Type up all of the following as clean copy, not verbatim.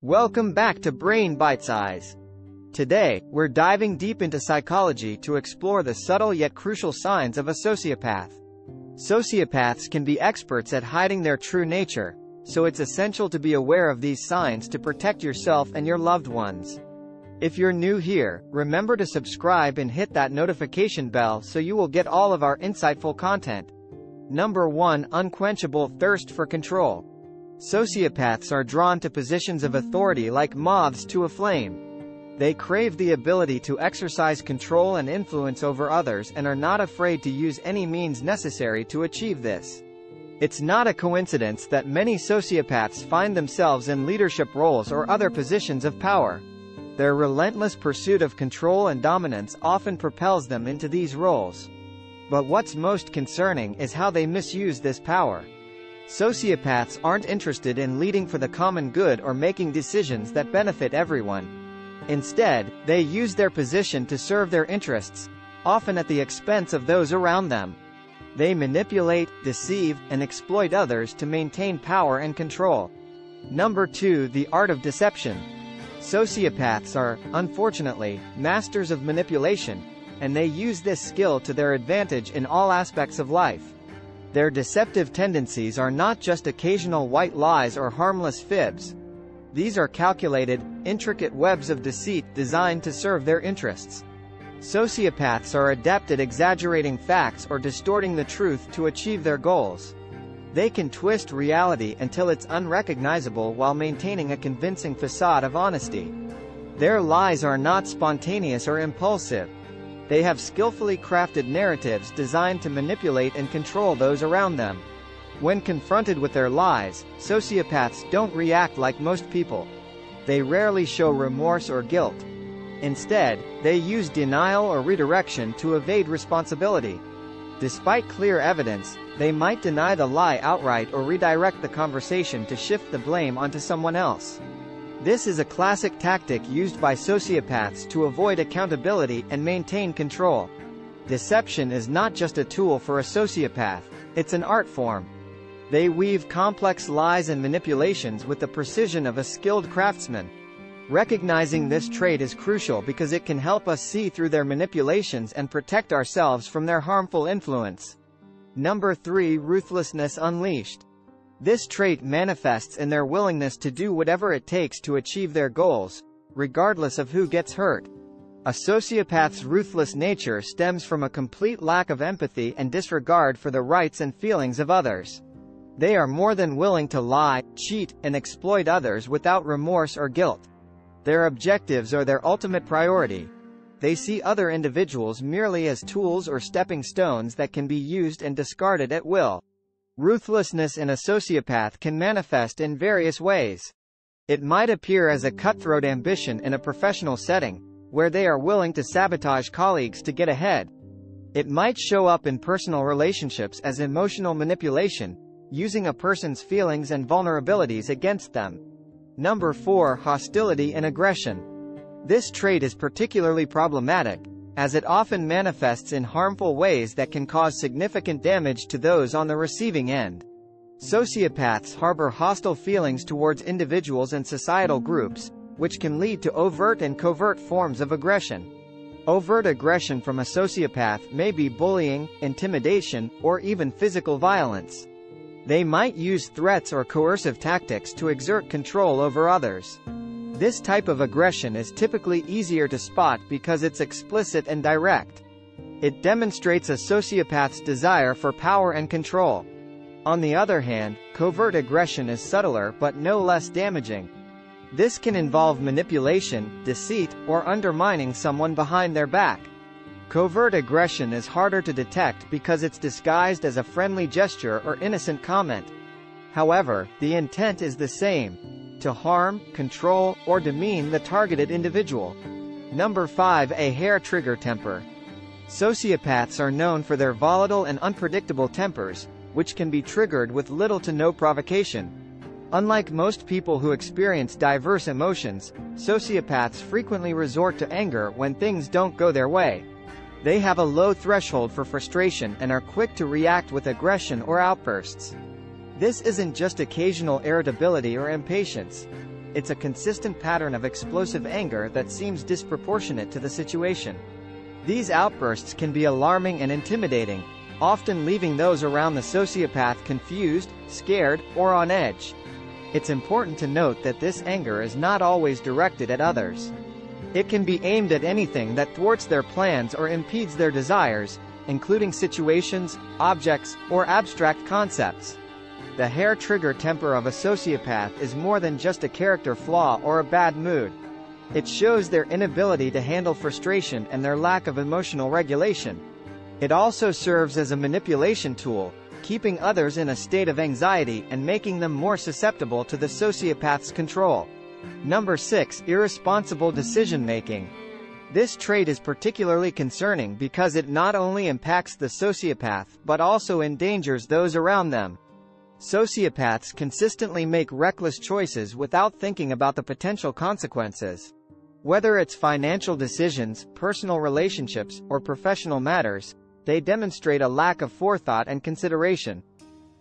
Welcome back to Brain Bite Size. Today, we're diving deep into psychology to explore the subtle yet crucial signs of a sociopath. Sociopaths can be experts at hiding their true nature, so it's essential to be aware of these signs to protect yourself and your loved ones. If you're new here, remember to subscribe and hit that notification bell so you will get all of our insightful content. Number 1. Unquenchable thirst for control. Sociopaths are drawn to positions of authority like moths to a flame. They crave the ability to exercise control and influence over others and are not afraid to use any means necessary to achieve this. It's not a coincidence that many sociopaths find themselves in leadership roles or other positions of power. Their relentless pursuit of control and dominance often propels them into these roles. But what's most concerning is how they misuse this power. Sociopaths aren't interested in leading for the common good or making decisions that benefit everyone. Instead, they use their position to serve their interests, often at the expense of those around them. They manipulate, deceive, and exploit others to maintain power and control. Number 2. The art of deception. Sociopaths are, unfortunately, masters of manipulation, and they use this skill to their advantage in all aspects of life. Their deceptive tendencies are not just occasional white lies or harmless fibs. These are calculated, intricate webs of deceit designed to serve their interests. Sociopaths are adept at exaggerating facts or distorting the truth to achieve their goals. They can twist reality until it's unrecognizable while maintaining a convincing facade of honesty. Their lies are not spontaneous or impulsive. They have skillfully crafted narratives designed to manipulate and control those around them. When confronted with their lies, sociopaths don't react like most people. They rarely show remorse or guilt. Instead, they use denial or redirection to evade responsibility. Despite clear evidence, they might deny the lie outright or redirect the conversation to shift the blame onto someone else. This is a classic tactic used by sociopaths to avoid accountability and maintain control. Deception is not just a tool for a sociopath, it's an art form. They weave complex lies and manipulations with the precision of a skilled craftsman. Recognizing this trait is crucial because it can help us see through their manipulations and protect ourselves from their harmful influence. Number 3. Ruthlessness unleashed. This trait manifests in their willingness to do whatever it takes to achieve their goals, regardless of who gets hurt. A sociopath's ruthless nature stems from a complete lack of empathy and disregard for the rights and feelings of others. They are more than willing to lie, cheat, and exploit others without remorse or guilt. Their objectives are their ultimate priority. They see other individuals merely as tools or stepping stones that can be used and discarded at will. Ruthlessness in a sociopath can manifest in various ways. It might appear as a cutthroat ambition in a professional setting, where they are willing to sabotage colleagues to get ahead. It might show up in personal relationships as emotional manipulation, using a person's feelings and vulnerabilities against them. Number 4. Hostility and aggression. This trait is particularly problematic, as it often manifests in harmful ways that can cause significant damage to those on the receiving end. Sociopaths harbor hostile feelings towards individuals and societal groups, which can lead to overt and covert forms of aggression. Overt aggression from a sociopath may be bullying, intimidation, or even physical violence. They might use threats or coercive tactics to exert control over others. This type of aggression is typically easier to spot because it's explicit and direct. It demonstrates a sociopath's desire for power and control. On the other hand, covert aggression is subtler but no less damaging. This can involve manipulation, deceit, or undermining someone behind their back. Covert aggression is harder to detect because it's disguised as a friendly gesture or innocent comment. However, the intent is the same: to harm, control, or demean the targeted individual. Number 5. A hair-trigger temper. Sociopaths are known for their volatile and unpredictable tempers, which can be triggered with little to no provocation. Unlike most people who experience diverse emotions, sociopaths frequently resort to anger when things don't go their way. They have a low threshold for frustration and are quick to react with aggression or outbursts. This isn't just occasional irritability or impatience. it's a consistent pattern of explosive anger that seems disproportionate to the situation. These outbursts can be alarming and intimidating, often leaving those around the sociopath confused, scared, or on edge. It's important to note that this anger is not always directed at others. It can be aimed at anything that thwarts their plans or impedes their desires, including situations, objects, or abstract concepts. The hair-trigger temper of a sociopath is more than just a character flaw or a bad mood. It shows their inability to handle frustration and their lack of emotional regulation. It also serves as a manipulation tool, keeping others in a state of anxiety and making them more susceptible to the sociopath's control. Number 6. Irresponsible decision-making. This trait is particularly concerning because it not only impacts the sociopath but also endangers those around them. Sociopaths consistently make reckless choices without thinking about the potential consequences. Whether it's financial decisions, personal relationships, or professional matters, they demonstrate a lack of forethought and consideration.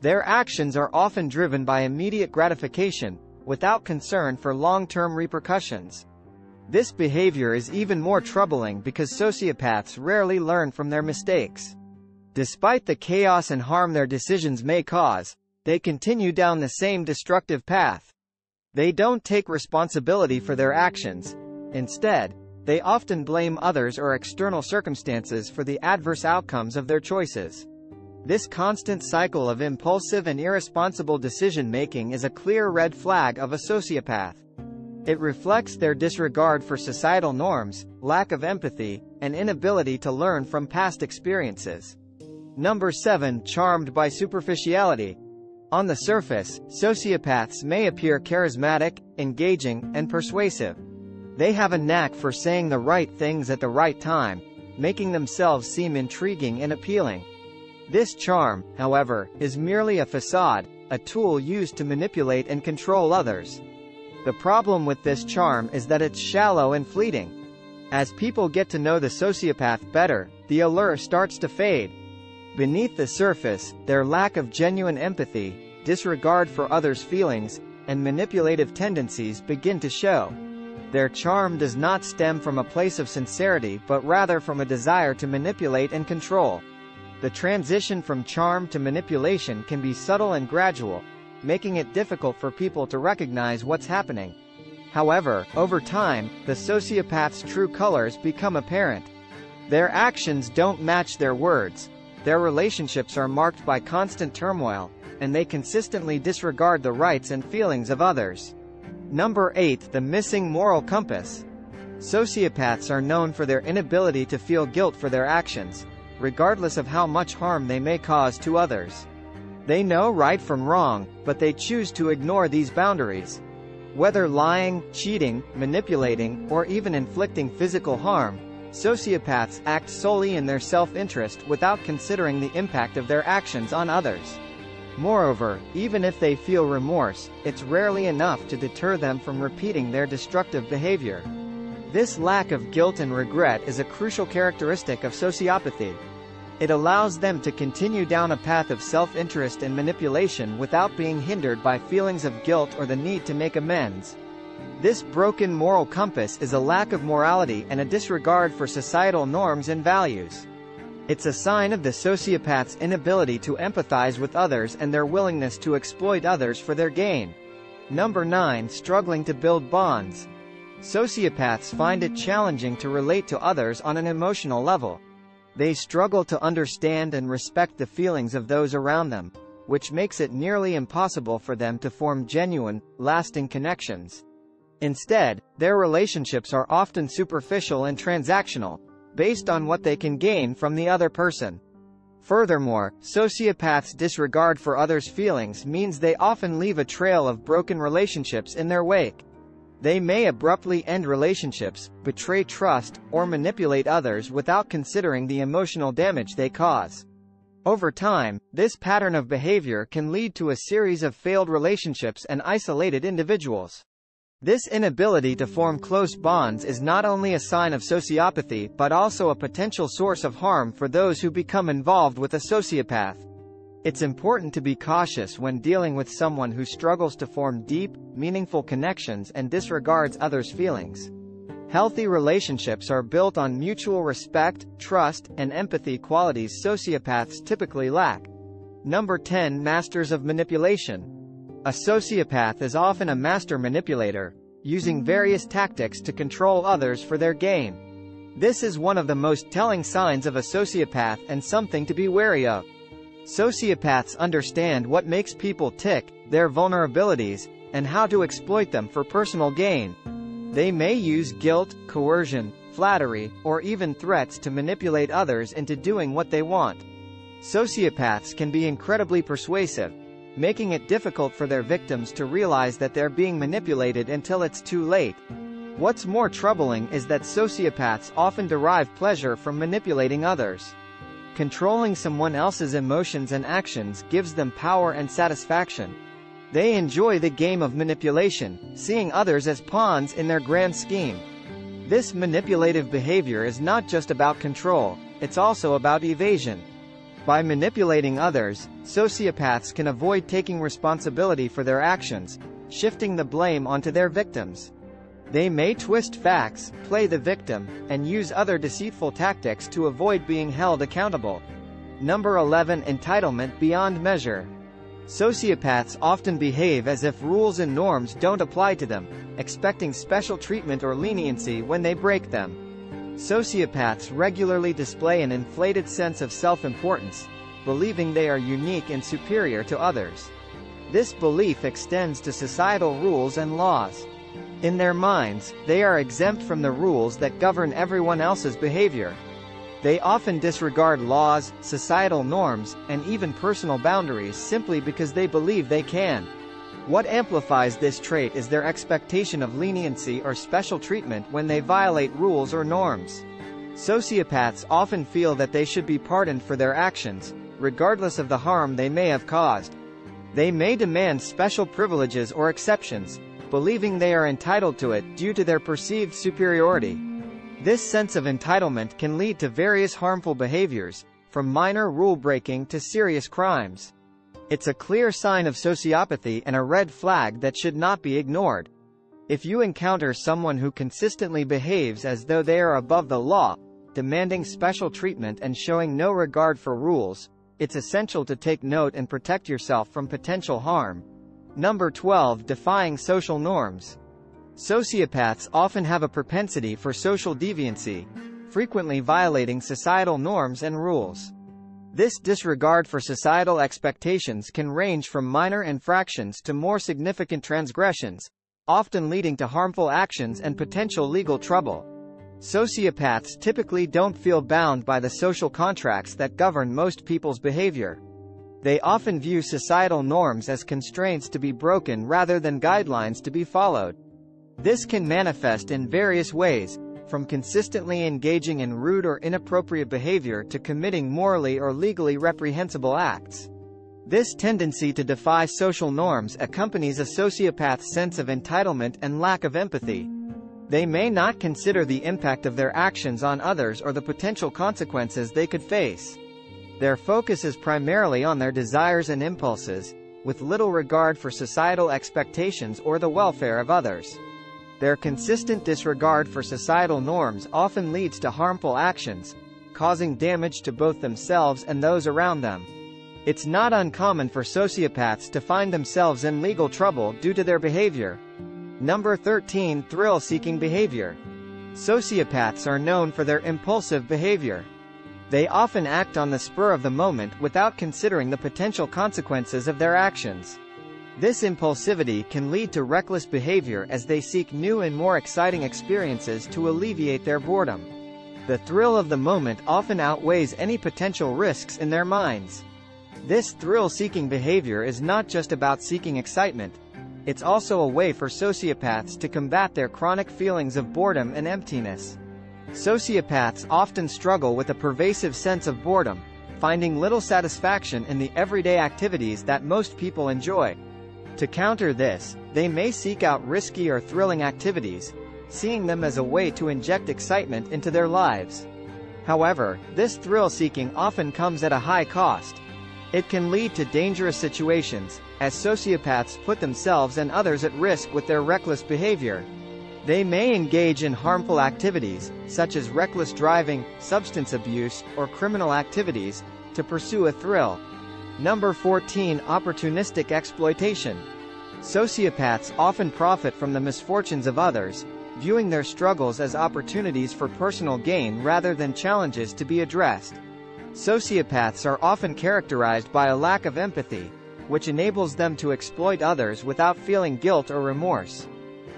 Their actions are often driven by immediate gratification, without concern for long-term repercussions. This behavior is even more troubling because sociopaths rarely learn from their mistakes. Despite the chaos and harm their decisions may cause, they continue down the same destructive path. They don't take responsibility for their actions. Instead, they often blame others or external circumstances for the adverse outcomes of their choices. This constant cycle of impulsive and irresponsible decision-making is a clear red flag of a sociopath. It reflects their disregard for societal norms, lack of empathy, and inability to learn from past experiences. Number 7. Charmed by superficiality. On the surface, sociopaths may appear charismatic, engaging, and persuasive. They have a knack for saying the right things at the right time, making themselves seem intriguing and appealing. This charm, however, is merely a facade, a tool used to manipulate and control others. The problem with this charm is that it's shallow and fleeting. As people get to know the sociopath better, the allure starts to fade. Beneath the surface, their lack of genuine empathy, disregard for others' feelings, and manipulative tendencies begin to show. Their charm does not stem from a place of sincerity but rather from a desire to manipulate and control. The transition from charm to manipulation can be subtle and gradual, making it difficult for people to recognize what's happening. However, over time, the sociopath's true colors become apparent. Their actions don't match their words, their relationships are marked by constant turmoil, and they consistently disregard the rights and feelings of others. Number 8. The missing moral compass. Sociopaths are known for their inability to feel guilt for their actions, regardless of how much harm they may cause to others. They know right from wrong, but they choose to ignore these boundaries. Whether lying, cheating, manipulating, or even inflicting physical harm, sociopaths act solely in their self-interest without considering the impact of their actions on others. Moreover, even if they feel remorse, it's rarely enough to deter them from repeating their destructive behavior. This lack of guilt and regret is a crucial characteristic of sociopathy. It allows them to continue down a path of self-interest and manipulation without being hindered by feelings of guilt or the need to make amends. This broken moral compass is a lack of morality and a disregard for societal norms and values. It's a sign of the sociopath's inability to empathize with others and their willingness to exploit others for their gain. Number 9. Struggling to build bonds. Sociopaths find it challenging to relate to others on an emotional level. They struggle to understand and respect the feelings of those around them, which makes it nearly impossible for them to form genuine, lasting connections. Instead, their relationships are often superficial and transactional, based on what they can gain from the other person. Furthermore, sociopaths' disregard for others' feelings means they often leave a trail of broken relationships in their wake. They may abruptly end relationships, betray trust, or manipulate others without considering the emotional damage they cause. Over time, this pattern of behavior can lead to a series of failed relationships and isolated individuals. This inability to form close bonds is not only a sign of sociopathy but also a potential source of harm for those who become involved with a sociopath. It's important to be cautious when dealing with someone who struggles to form deep, meaningful connections and disregards others' feelings. Healthy relationships are built on mutual respect, trust, and empathy, qualities sociopaths typically lack. Number 10. Masters of manipulation. A sociopath is often a master manipulator, using various tactics to control others for their gain. This is one of the most telling signs of a sociopath and something to be wary of. Sociopaths understand what makes people tick, their vulnerabilities, and how to exploit them for personal gain. They may use guilt, coercion, flattery, or even threats to manipulate others into doing what they want. Sociopaths can be incredibly persuasive, making it difficult for their victims to realize that they're being manipulated until it's too late. What's more troubling is that sociopaths often derive pleasure from manipulating others. Controlling someone else's emotions and actions gives them power and satisfaction. They enjoy the game of manipulation, seeing others as pawns in their grand scheme. This manipulative behavior is not just about control, it's also about evasion. By manipulating others, sociopaths can avoid taking responsibility for their actions, shifting the blame onto their victims. They may twist facts, play the victim, and use other deceitful tactics to avoid being held accountable. Number 11. Entitlement beyond measure. Sociopaths often behave as if rules and norms don't apply to them, expecting special treatment or leniency when they break them. Sociopaths regularly display an inflated sense of self-importance, believing they are unique and superior to others. This belief extends to societal rules and laws. In their minds, they are exempt from the rules that govern everyone else's behavior. They often disregard laws, societal norms, and even personal boundaries simply because they believe they can. What amplifies this trait is their expectation of leniency or special treatment when they violate rules or norms. Sociopaths often feel that they should be pardoned for their actions, regardless of the harm they may have caused. They may demand special privileges or exceptions, believing they are entitled to it due to their perceived superiority. This sense of entitlement can lead to various harmful behaviors, from minor rule-breaking to serious crimes. It's a clear sign of sociopathy and a red flag that should not be ignored. If you encounter someone who consistently behaves as though they are above the law, demanding special treatment and showing no regard for rules, it's essential to take note and protect yourself from potential harm. Number 12. Defying social norms. Sociopaths often have a propensity for social deviancy, frequently violating societal norms and rules. This disregard for societal expectations can range from minor infractions to more significant transgressions, often leading to harmful actions and potential legal trouble. Sociopaths typically don't feel bound by the social contracts that govern most people's behavior. They often view societal norms as constraints to be broken rather than guidelines to be followed. This can manifest in various ways, from consistently engaging in rude or inappropriate behavior to committing morally or legally reprehensible acts. This tendency to defy social norms accompanies a sociopath's sense of entitlement and lack of empathy. They may not consider the impact of their actions on others or the potential consequences they could face. Their focus is primarily on their desires and impulses, with little regard for societal expectations or the welfare of others. Their consistent disregard for societal norms often leads to harmful actions, causing damage to both themselves and those around them. It's not uncommon for sociopaths to find themselves in legal trouble due to their behavior. Number 13. Thrill-seeking behavior. Sociopaths are known for their impulsive behavior. They often act on the spur of the moment without considering the potential consequences of their actions. This impulsivity can lead to reckless behavior as they seek new and more exciting experiences to alleviate their boredom. The thrill of the moment often outweighs any potential risks in their minds. This thrill-seeking behavior is not just about seeking excitement. It's also a way for sociopaths to combat their chronic feelings of boredom and emptiness. Sociopaths often struggle with a pervasive sense of boredom, finding little satisfaction in the everyday activities that most people enjoy. To counter this, they may seek out risky or thrilling activities, seeing them as a way to inject excitement into their lives. However, this thrill-seeking often comes at a high cost. It can lead to dangerous situations, as sociopaths put themselves and others at risk with their reckless behavior. They may engage in harmful activities, such as reckless driving, substance abuse, or criminal activities, to pursue a thrill. Number 14. Opportunistic exploitation. Sociopaths often profit from the misfortunes of others, viewing their struggles as opportunities for personal gain rather than challenges to be addressed. Sociopaths are often characterized by a lack of empathy, which enables them to exploit others without feeling guilt or remorse.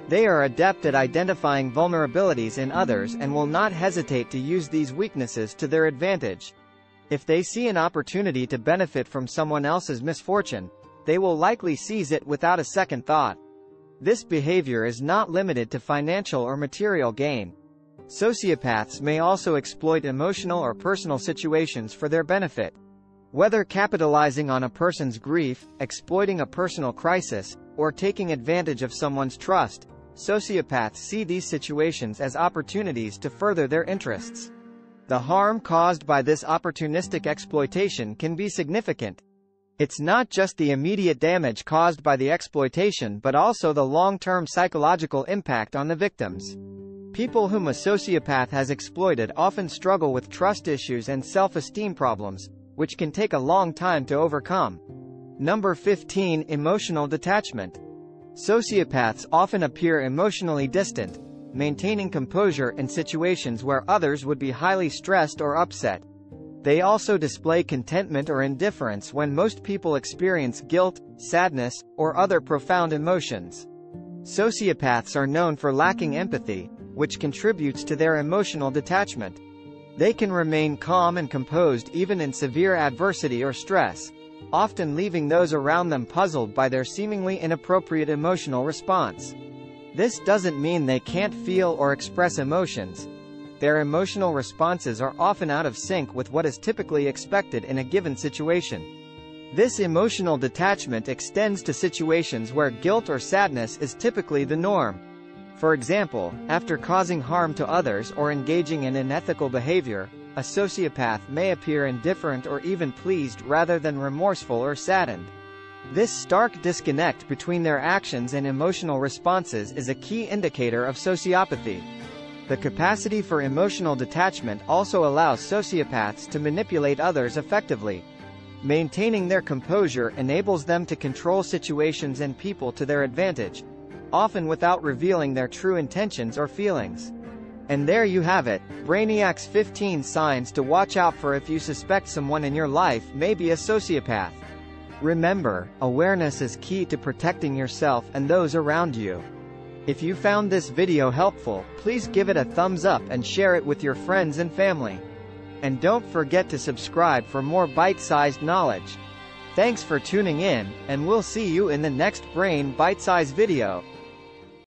They are adept at identifying vulnerabilities in others and will not hesitate to use these weaknesses to their advantage. If they see an opportunity to benefit from someone else's misfortune, they will likely seize it without a second thought. This behavior is not limited to financial or material gain. Sociopaths may also exploit emotional or personal situations for their benefit. Whether capitalizing on a person's grief, exploiting a personal crisis, or taking advantage of someone's trust, sociopaths see these situations as opportunities to further their interests. The harm caused by this opportunistic exploitation can be significant. It's not just the immediate damage caused by the exploitation but also the long-term psychological impact on the victims. People whom a sociopath has exploited often struggle with trust issues and self-esteem problems, which can take a long time to overcome. Number 15. Emotional detachment. Sociopaths often appear emotionally distant, maintaining composure in situations where others would be highly stressed or upset. They also display contentment or indifference when most people experience guilt, sadness, or other profound emotions. Sociopaths are known for lacking empathy, which contributes to their emotional detachment. They can remain calm and composed even in severe adversity or stress, often leaving those around them puzzled by their seemingly inappropriate emotional response. This doesn't mean they can't feel or express emotions. Their emotional responses are often out of sync with what is typically expected in a given situation. This emotional detachment extends to situations where guilt or sadness is typically the norm. For example, after causing harm to others or engaging in unethical behavior, a sociopath may appear indifferent or even pleased rather than remorseful or saddened. This stark disconnect between their actions and emotional responses is a key indicator of sociopathy. The capacity for emotional detachment also allows sociopaths to manipulate others effectively. Maintaining their composure enables them to control situations and people to their advantage, often without revealing their true intentions or feelings. And there you have it, Brainiac's 15 signs to watch out for if you suspect someone in your life may be a sociopath. Remember, awareness is key to protecting yourself and those around you. If you found this video helpful, please give it a thumbs up and share it with your friends and family. And don't forget to subscribe for more bite-sized knowledge. Thanks for tuning in, and we'll see you in the next Brain Bite-Size video.